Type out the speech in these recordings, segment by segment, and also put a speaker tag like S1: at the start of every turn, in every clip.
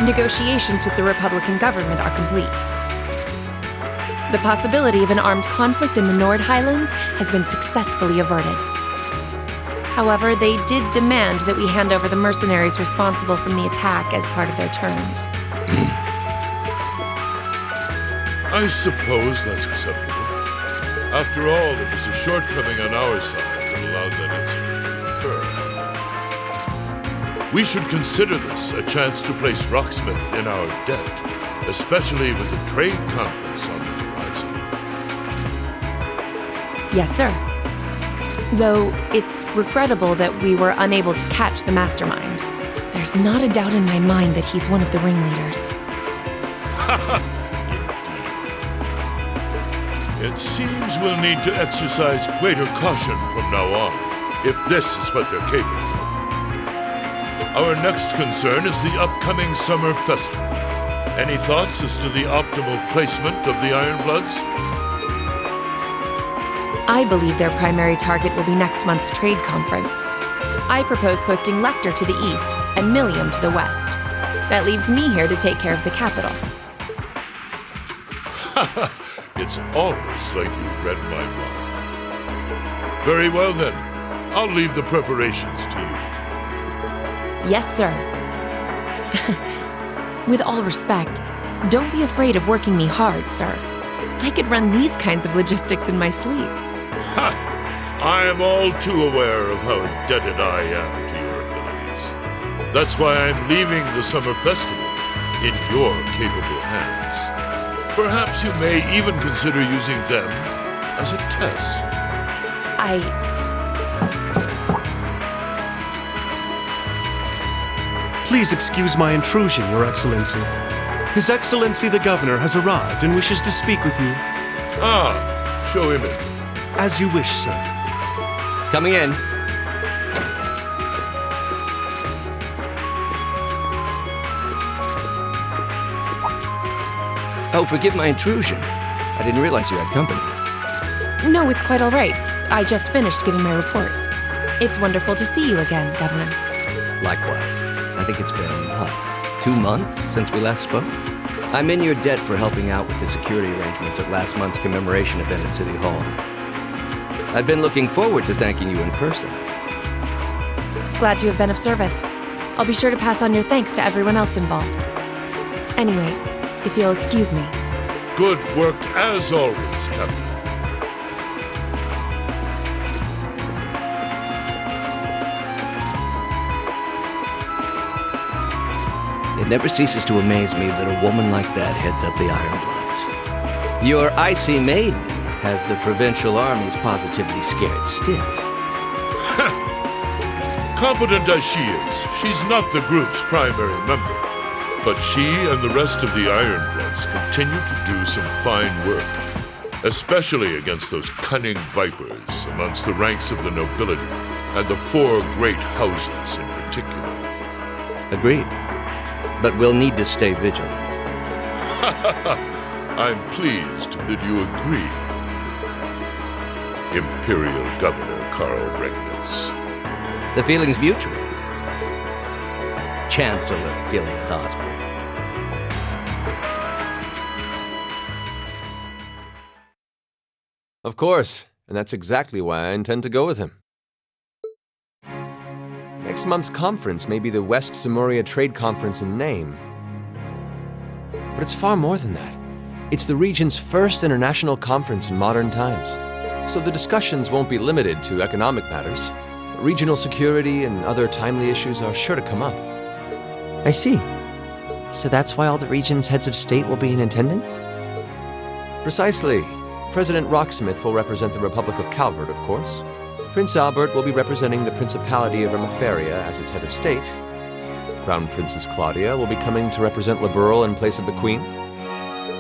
S1: negotiations with the Republican government are complete. The possibility of an armed conflict in the Nord Highlands has been successfully averted. However, they did demand that we hand over the mercenaries responsible from the attack as part of their terms.
S2: I suppose that's acceptable. After all, it was a shortcoming on our side that allowed that incident to occur. We should consider this a chance to place Rocksmith in our debt, especially with the trade conference on the horizon.
S1: Yes, sir. Though it's regrettable that we were unable to catch the mastermind. There's not a doubt in my mind that he's one of the ringleaders.
S2: It seems we'll need to exercise greater caution from now on, if this is what they're capable of. Our next concern is the upcoming summer festival. Any thoughts as to the optimal placement of the Ironbloods?
S1: I believe their primary target will be next month's trade conference. I propose posting Lecter to the east and Millium to the west. That leaves me here to take care of the capital.
S2: It's almost like you read my mind. Very well then. I'll leave the preparations to you.
S1: Yes, sir. With all respect, don't be afraid of working me hard, sir. I could run these kinds of logistics in my sleep.
S2: Ha! I am all too aware of how indebted I am to your abilities. That's why I'm leaving the summer festival in your capable hands. Perhaps you may even consider using them as a test.
S3: Please excuse my intrusion, Your Excellency. His Excellency the Governor has arrived and wishes to speak with you.
S2: Ah, show him in.
S3: As you wish, sir.
S4: Coming in. Oh, forgive my intrusion. I didn't realize you had company.
S1: No, it's quite all right. I just finished giving my report. It's wonderful to see you again, Governor.
S4: Likewise. I think it's been, 2 months since we last spoke? I'm in your debt for helping out with the security arrangements at last month's commemoration event at City Hall. I've been looking forward to thanking you in person.
S1: Glad to have been of service. I'll be sure to pass on your thanks to everyone else involved. Anyway, if you'll excuse me.
S2: Good work as always, Captain.
S4: It never ceases to amaze me that a woman like that heads up the Ironbloods. Your icy maiden has the provincial armies positively scared stiff.
S2: Competent as she is, she's not the group's primary member. But she and the rest of the Ironbloods continue to do some fine work, especially against those cunning vipers amongst the ranks of the nobility and the 4 great houses in particular.
S4: Agreed. But we'll need to stay vigilant.
S2: I'm pleased that you agree, Imperial Governor Karl Regnitz.
S4: The feeling's mutual. Chancellor Gilliath Osborne.
S5: Of course, and that's exactly why I intend to go with him. Next month's conference may be the West Zemuria Trade Conference in name. But it's far more than that. It's the region's first international conference in modern times. So the discussions won't be limited to economic matters. Regional security and other timely issues are sure to come up.
S6: I see. So that's why all the region's heads of state will be in attendance?
S5: Precisely. President Rocksmith will represent the Republic of Calvert, of course. Prince Albert will be representing the Principality of Emiferia as its head of state. Crown Princess Claudia will be coming to represent Liberl in place of the Queen.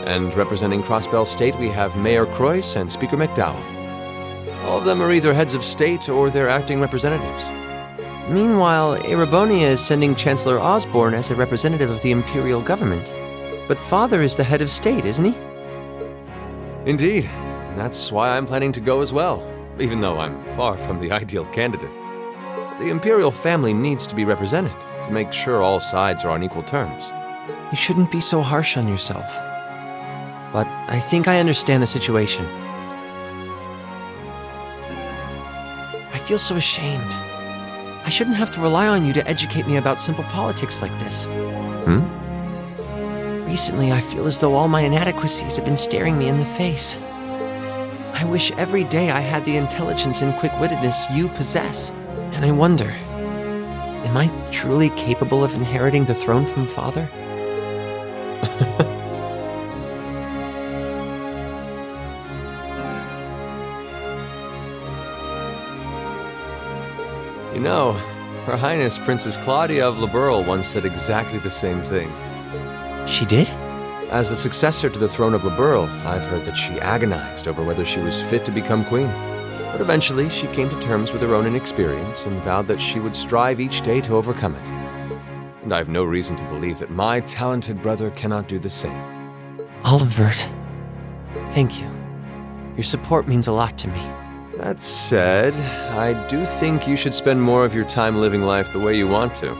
S5: And representing Crossbell State, we have Mayor Croyce and Speaker McDowell. All of them are either heads of state or their acting representatives.
S6: Meanwhile, Erebonia is sending Chancellor Osborne as a representative of the Imperial government. But Father is the head of state, isn't he?
S5: Indeed. That's why I'm planning to go as well, even though I'm far from the ideal candidate. The Imperial family needs to be represented to make sure all sides are on equal terms.
S6: You shouldn't be so harsh on yourself. But I think I understand the situation. I feel so ashamed. I shouldn't have to rely on you to educate me about simple politics like this. Recently, I feel as though all my inadequacies have been staring me in the face. I wish every day I had the intelligence and quick-wittedness you possess. And I wonder, am I truly capable of inheriting the throne from Father?
S5: You know, Her Highness Princess Claudia of Liberl once said exactly the same thing.
S6: She did?
S5: As the successor to the throne of Liberl, I've heard that she agonized over whether she was fit to become queen. But eventually, she came to terms with her own inexperience and vowed that she would strive each day to overcome it. And I have no reason to believe that my talented brother cannot do the same.
S6: Olivert, thank you. Your support means a lot to me.
S5: That said, I do think you should spend more of your time living life the way you want to.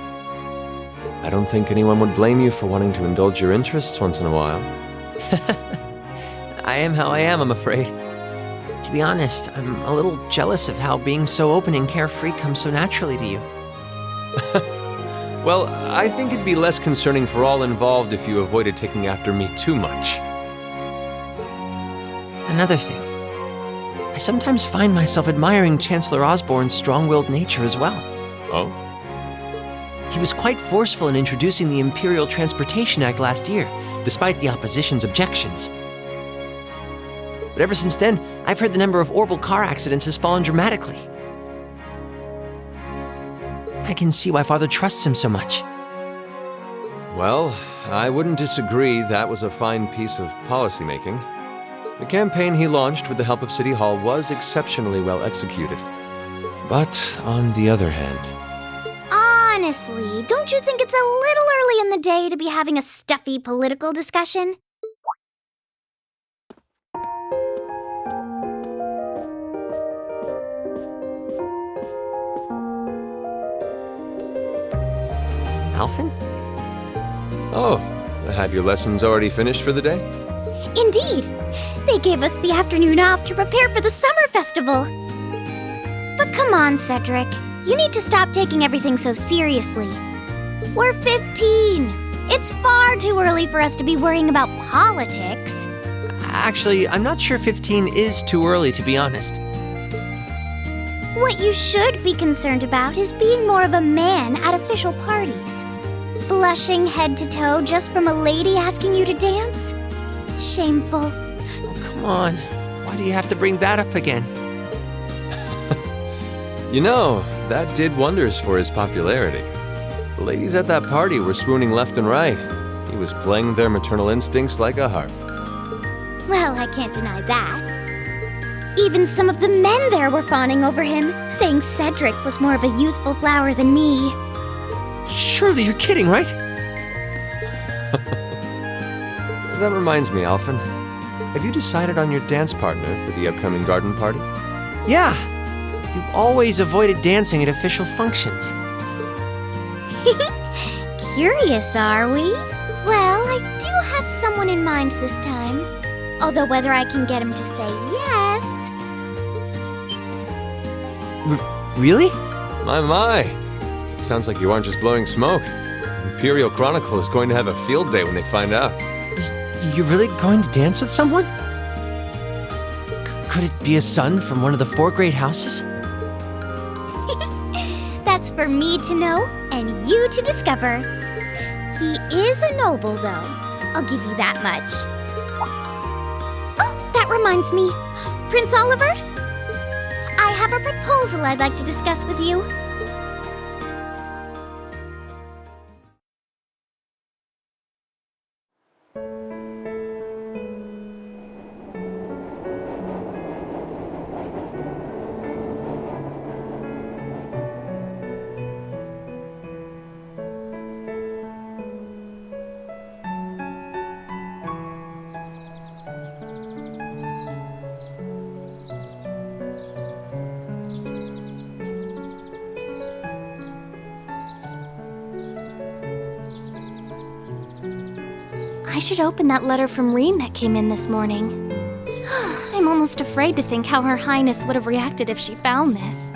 S5: I don't think anyone would blame you for wanting to indulge your interests once in a while.
S6: I am how I am, I'm afraid. To be honest, I'm a little jealous of how being so open and carefree comes so naturally to you.
S5: Well, I think it'd be less concerning for all involved if you avoided taking after me too much.
S6: Another thing. I sometimes find myself admiring Chancellor Osborne's strong-willed nature as well.
S5: Oh?
S6: He was quite forceful in introducing the Imperial Transportation Act last year, despite the opposition's objections. But ever since then, I've heard the number of orbital car accidents has fallen dramatically. I can see why Father trusts him so much.
S5: Well, I wouldn't disagree that was a fine piece of policymaking. The campaign he launched with the help of City Hall was exceptionally well executed. But on the other hand...
S7: Honestly, don't you think it's a little early in the day to be having a stuffy political discussion?
S6: Alphen?
S5: Oh, have your lessons already finished for the day?
S7: Indeed. They gave us the afternoon off to prepare for the summer festival. But come on, Cedric. You need to stop taking everything so seriously. We're 15. It's far too early for us to be worrying about politics.
S6: Actually, I'm not sure 15 is too early, to be honest.
S7: What you should be concerned about is being more of a man at official parties. Blushing head to toe just from a lady asking you to dance? Shameful.
S6: Oh, come on. Why do you have to bring that up again?
S5: You know, that did wonders for his popularity. The ladies at that party were swooning left and right. He was playing their maternal instincts like a harp.
S7: Well, I can't deny that. Even some of the men there were fawning over him, saying Cedric was more of a youthful flower than me.
S6: Surely you're kidding, right?
S5: That reminds me, Alphen. Have you decided on your dance partner for the upcoming garden party?
S6: Yeah. You've always avoided dancing at official functions.
S7: Curious, are we? Well, I do have someone in mind this time. Although whether I can get him to say yes...
S6: Really?
S5: My. It sounds like you aren't just blowing smoke. Imperial Chronicle is going to have a field day when they find out.
S6: You're really going to dance with someone? Could it be a son from one of the 4 great houses?
S7: That's for me to know and you to discover. He is a noble, though. I'll give you that much. Oh, that reminds me. Prince Olivert? I have a proposal I'd like to discuss with you. I should open that letter from Reine that came in this morning. I'm almost afraid to think how Her Highness would have reacted if she found this.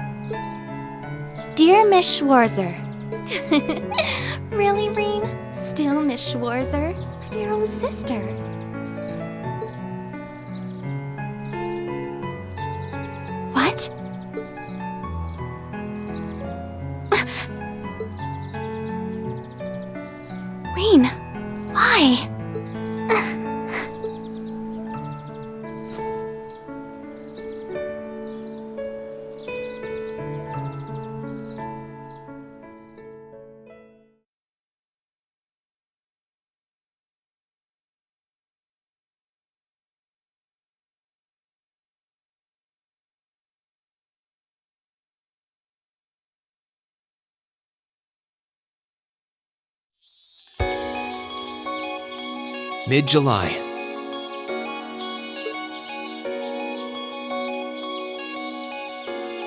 S7: Dear Miss Schwarzer. Really, Reine? Still Miss Schwarzer? I'm your own sister. What? Reine, why?
S6: Mid-July.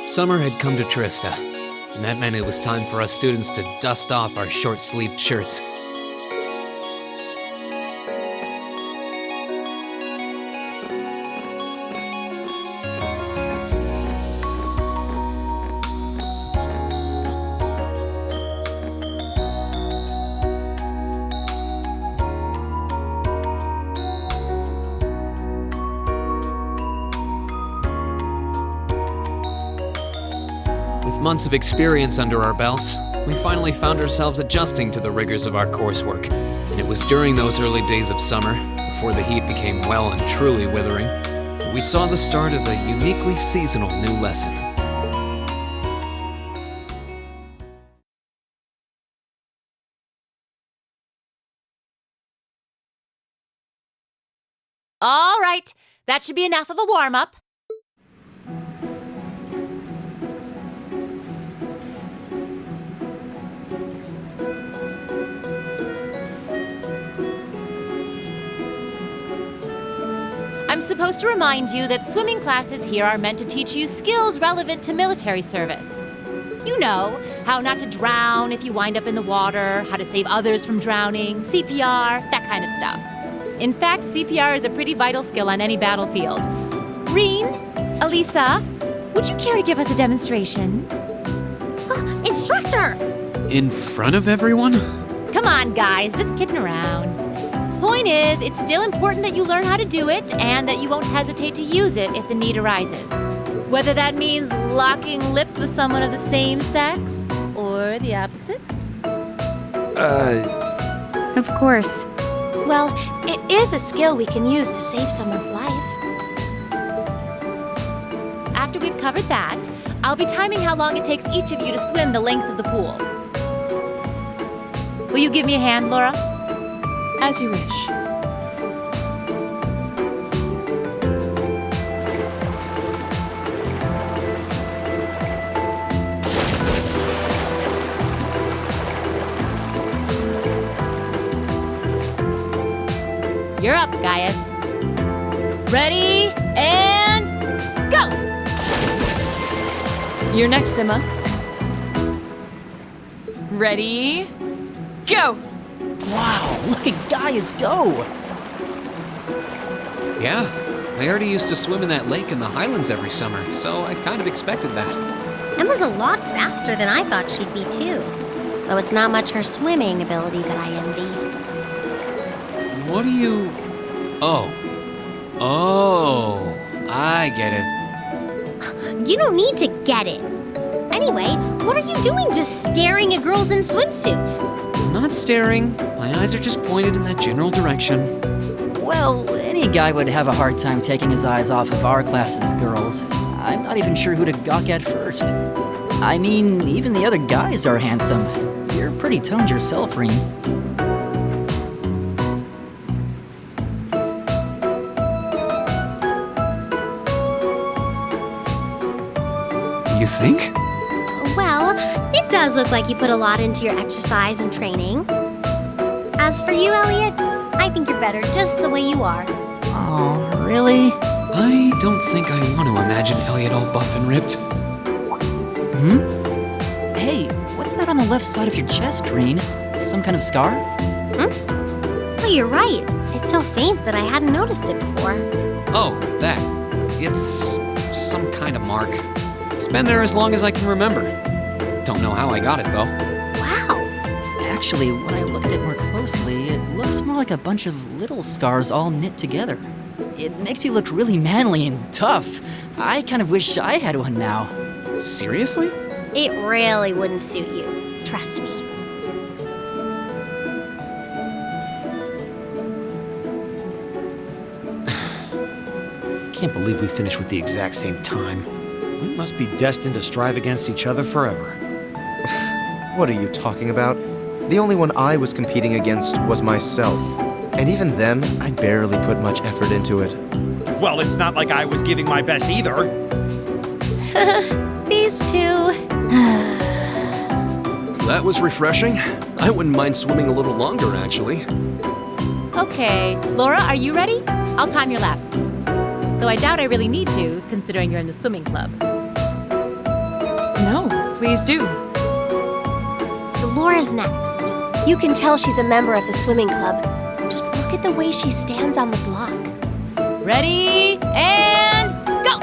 S6: Summer had come to Trista, and that meant it was time for us students to dust off our short-sleeved shirts. Months of experience under our belts, we finally found ourselves adjusting to the rigors of our coursework. And it was during those early days of summer, before the heat became well and truly withering, that we saw the start of a uniquely seasonal new lesson.
S8: All right, that should be enough of a warm-up. I'm supposed to remind you that swimming classes here are meant to teach you skills relevant to military service. You know, how not to drown if you wind up in the water, how to save others from drowning, CPR, that kind of stuff. In fact, CPR is a pretty vital skill on any battlefield. Reine, Elisa, would you care to give us a demonstration?
S7: Instructor!
S6: In front of everyone?
S8: Come on, guys, just kidding around. Point is, it's still important that you learn how to do it and that you won't hesitate to use it if the need arises. Whether that means locking lips with someone of the same sex or the opposite.
S1: Of course. Well, it is a skill we can use to save someone's life.
S8: After we've covered that, I'll be timing how long it takes each of you to swim the length of the pool. Will you give me a hand, Laura?
S1: As you wish.
S8: You're up, Gaius. Ready, and go!
S1: You're next, Emma.
S8: Ready, go!
S9: Wow, look at Gaius go!
S6: Yeah, I already used to swim in that lake in the Highlands every summer, so I kind of expected that.
S10: Emma's a lot faster than I thought she'd be, too. Though it's not much her swimming ability that I envy.
S6: What do you... Oh, I get it.
S10: You don't need to get it. Anyway, what are you doing just staring at girls in swimsuits?
S6: I'm not staring. My eyes are just pointed in that general direction.
S9: Well, any guy would have a hard time taking his eyes off of our class's girls. I'm not even sure who to gawk at first. I mean, even the other guys are handsome. You're pretty toned yourself, Reine.
S6: You think?
S10: Well, it does look like you put a lot into your exercise and training. As for you, Elliot, I think you're better just the way you are.
S9: Oh, really?
S6: I don't think I want to imagine Elliot all buff and ripped.
S9: Hey, what's that on the left side of your chest, Reine? Some kind of scar?
S10: What are you're right. It's so faint that I hadn't noticed it before.
S11: Oh, that. It's some kind of mark. It's been there as long as I can remember. Don't know how I got it, though.
S10: Wow.
S9: Actually, when I look at it more closely, it looks more like a bunch of little scars all knit together. It makes you look really manly and tough. I kind of wish I had one now.
S11: Seriously?
S10: It really wouldn't suit you. Trust me.
S12: Can't believe we finished with the exact same time. We must be destined to strive against each other forever.
S13: What are you talking about? The only one I was competing against was myself. And even then, I barely put much effort into it.
S12: Well, it's not like I was giving my best either.
S10: These two.
S3: That was refreshing. I wouldn't mind swimming a little longer, actually.
S8: Okay, Laura, are you ready? I'll time your lap. Though I doubt I really need to, considering you're in the swimming club.
S1: No, please do.
S10: So Laura's next. You can tell she's a member of the swimming club. Just look at the way she stands on the block.
S8: Ready, and go!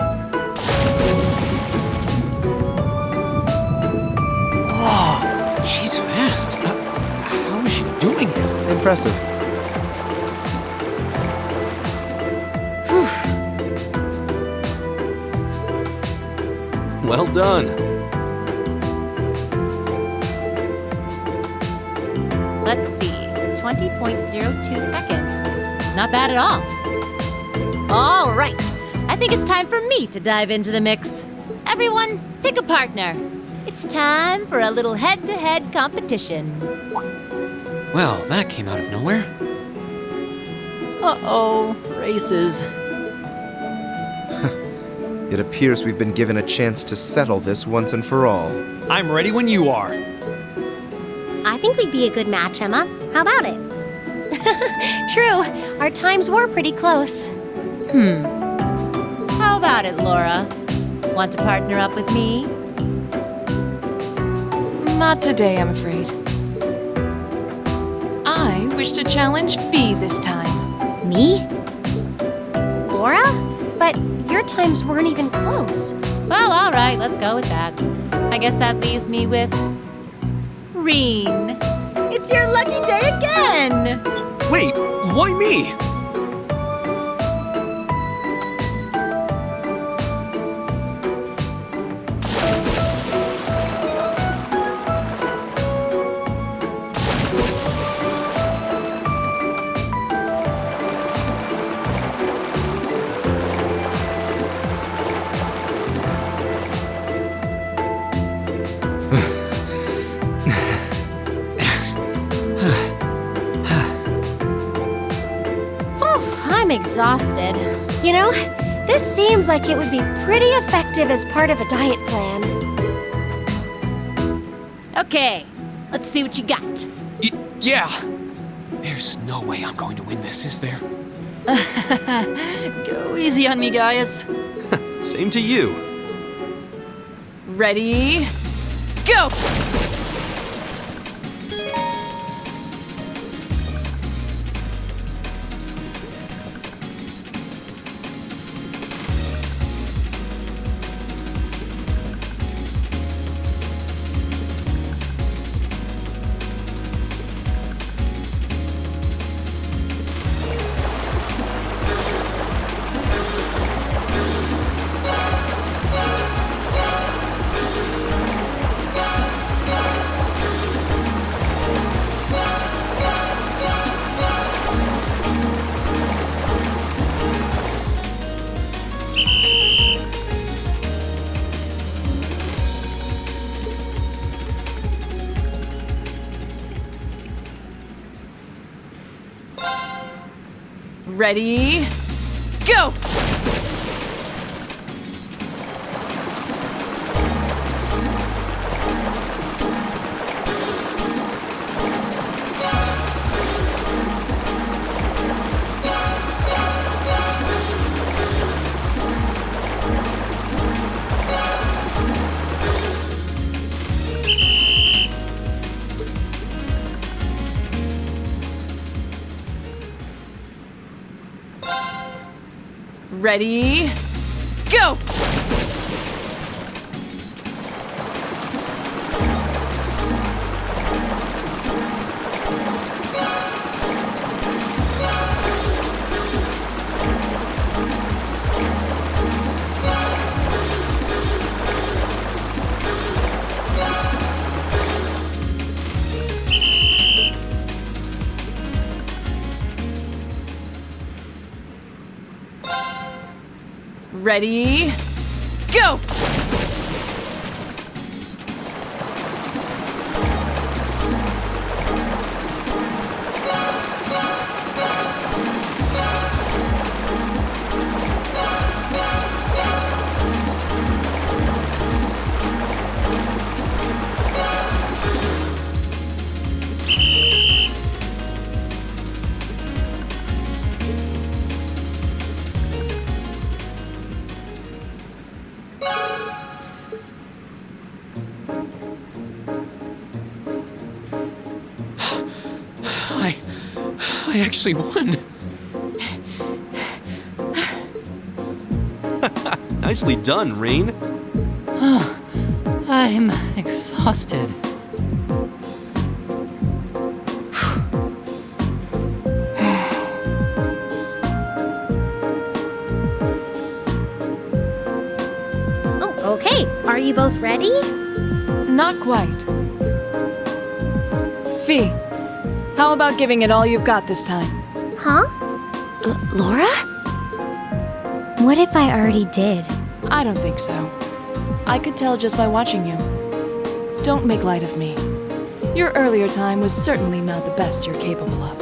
S11: Whoa, she's fast. How is she doing it?
S13: Impressive.
S3: Well done.
S8: Let's see, 20.02 seconds. Not bad at all. All right, I think it's time for me to dive into the mix. Everyone, pick a partner. It's time for a little head-to-head competition.
S11: Well, that came out of nowhere.
S9: Uh-oh, races.
S13: It appears we've been given a chance to settle this once and for all.
S12: I'm ready when you are.
S10: I think we'd be a good match, Emma. How about it? True, our times were pretty close.
S8: How about it, Laura? Want to partner up with me?
S1: Not today, I'm afraid. I wish to challenge Fee this time.
S10: Me? Laura? But your times weren't even close.
S8: Well, all right, let's go with that. I guess that leaves me with Reen. It's your lucky day again!
S3: Wait, why me?
S10: I'm exhausted. You know, this seems like it would be pretty effective as part of a diet plan.
S8: Okay, let's see what you got.
S11: Yeah. There's no way I'm going to win this, is there?
S9: Go easy on me, guys.
S3: Same to you.
S1: Ready? Go! Ready? Go!
S14: Ready, go! Ready, go!
S11: I actually won.
S3: Nicely done, Rain.
S9: I'm exhausted.
S10: Oh, okay. Are you both ready?
S14: Not quite. Fee, how about giving it all you've got this time?
S10: Huh? Laura?
S7: What if I already did?
S14: I don't think so. I could tell just by watching you. Don't make light of me. Your earlier time was certainly not the best you're capable of.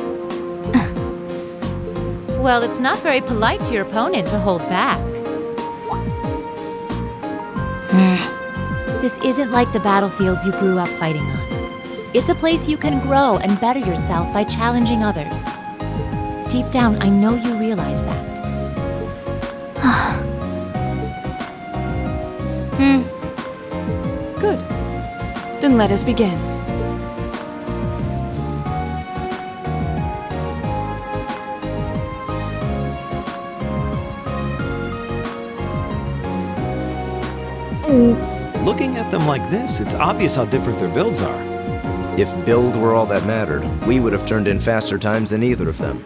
S8: Well, it's not very polite to your opponent to hold back. This isn't like the battlefields you grew up fighting on. It's a place you can grow and better yourself by challenging others. Deep down, I know you realize that.
S14: Good. Then let us begin.
S12: Looking at them like this, it's obvious how different their builds are.
S13: If build were all that mattered, we would have turned in faster times than either of them.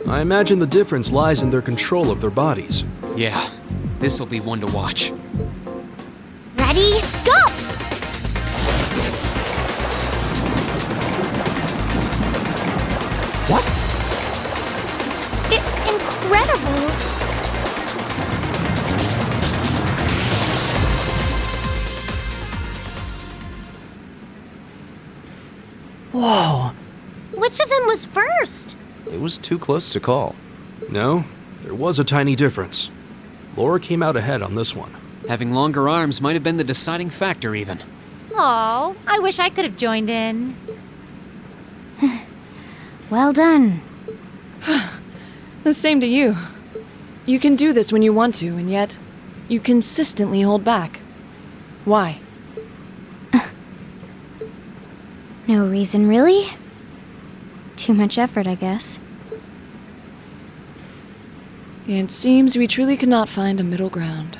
S3: I imagine the difference lies in their control of their bodies.
S11: Yeah, this'll be one to watch.
S10: Ready, go!
S11: What?
S10: Incredible!
S9: Whoa!
S10: Which of them was first?
S13: It was too close to call.
S3: No, there was a tiny difference. Laura came out ahead on this one.
S11: Having longer arms might have been the deciding factor, even.
S8: Oh, I wish I could have joined in.
S7: Well done.
S14: The same to you. You can do this when you want to, and yet you consistently hold back. Why?
S7: No reason, really? Too much effort, I guess.
S14: It seems we truly cannot find a middle ground.